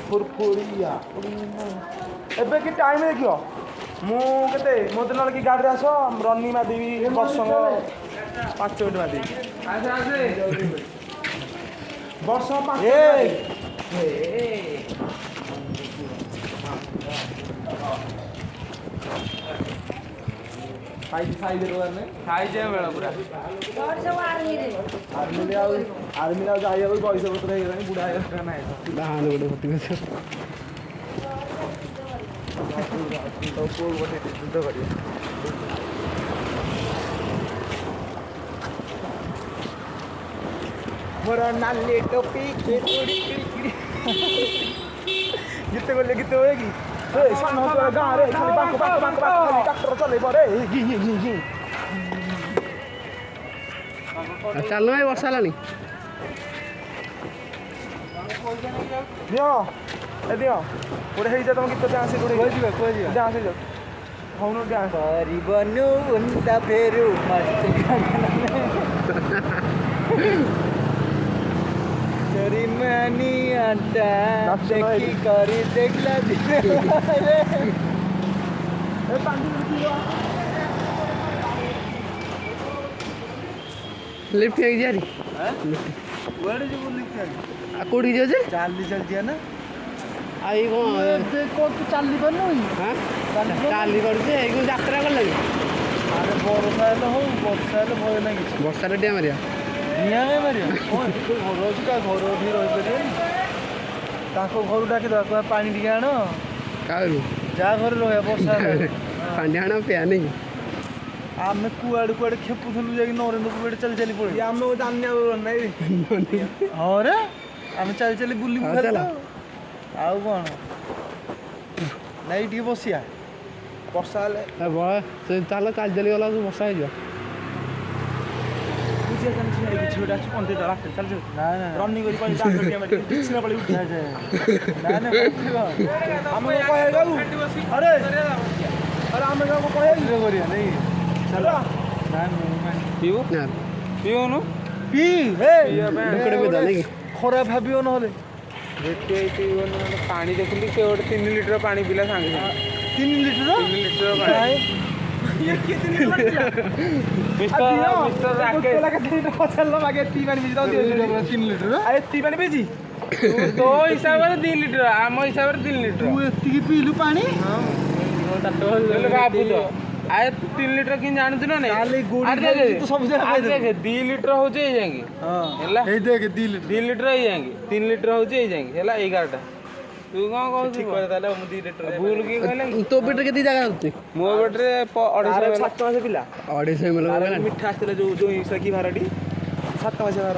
फुरफुरिया एबे कि टाइम देखियो मु केते मोते नल की गाड़ी आसो रनिंग मारदेवी 10 5 मिनट मारदेवी आसे आसे वर्ष 5 खाई दे रोने खाई जे मेला पूरा और सब आर्मी रे आर्मी ला जाई अब पैसा पत्र हे गनी बुढ़ा हे ना दाहान गोटे फटी गछ तो को गोटे युद्ध करियो मोरा नाले टोपी के उड़ी गीत बोले गीत होएगी सान हो गाँ रे खाली बांको खाली ट्रैक्टर चले परे चल भाई वर्षा लानी दियो ए दियो पुरे हे जा तुम गीत डांस गुडे कोइ जी डांस जा होनो डांस परिबनु उंदा फेरु मस्त करी मानी आटा देखी करी देखला दिले ए पांडी दियो लिफ्ट के जा रही हैं वेड़े जो लिफ्ट के आ कोडी जे जे चाली चल दिया ना आई कोन देखो तू चाली पर नहीं हां चाली कर जे एगो यात्रा कर लगी अरे वर्षा हेले हो वर्षा हेले भय नहीं किछ वर्षा रे डिया मारिया निया में मारिया कोन तू घर अछि का घर भी रहि परियो ताको घर डाके दो पानी दिया आनो कारू जा घर रहे वर्षा पानी आना पे नहीं आमे कुआड़ खेपुथलु जाई नरेंद्र पेट चल चली पड़ी आमे जान्ने नहीं हां रे आमे चल चली बुली बुला आउ कोन नहीं टी बसिया वर्षा हेले ए बा से चल चल चली गला वर्षा हे जा बुझे जान छी छोटा अंते डरा चल चल ना ना रनिंग करी पड़ी डाक्टर के मारी किछना पड़ी उठ जा ना ना हम कहे जाऊ अरे हम को कहे करिया नहीं चल ना पीओ ना पीओ नु पी हे ढुकड़े पे नहीं खराब भाबियो न होले देखते पीओ न पानी देखली से 3 लीटर पानी पिला सांगे 3 लीटर पानी ये कितनी मिस्टर राकेश लगा 3 पचल मागे 3 पानी बीजी दो 3 लीटर अरे 3 पानी बीजी तो हिसाब रे 2 लीटर आम हिसाब रे 3 लीटर तू एती की पीलु पानी हां ले बाबू तो आए 3 लीटर किन जानू ना नहीं खाली गोड़ी तो सब जगह देख 2 लीटर हो जाएंगे हां हैला ए देख 2 लीटर हो जाएंगे 3 लीटर हो जाएंगे हैला 11टा तू कौन कौन ठीक कर ताले हम 2 लीटर भूल की कहले तो बेटर के दी जगह होती मो बेटरे 250 7 मास पिला 250 मिल गला मिठा आस्ते जो जो सखी भारडी 7 मास भार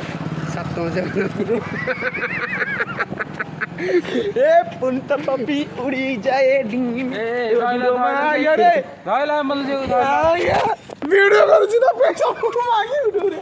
7 मास ए पुंत पपी उड़ी जाए डिंग ए रहला मतलब वीडियो करू छी ना पैसा मागे उठो रे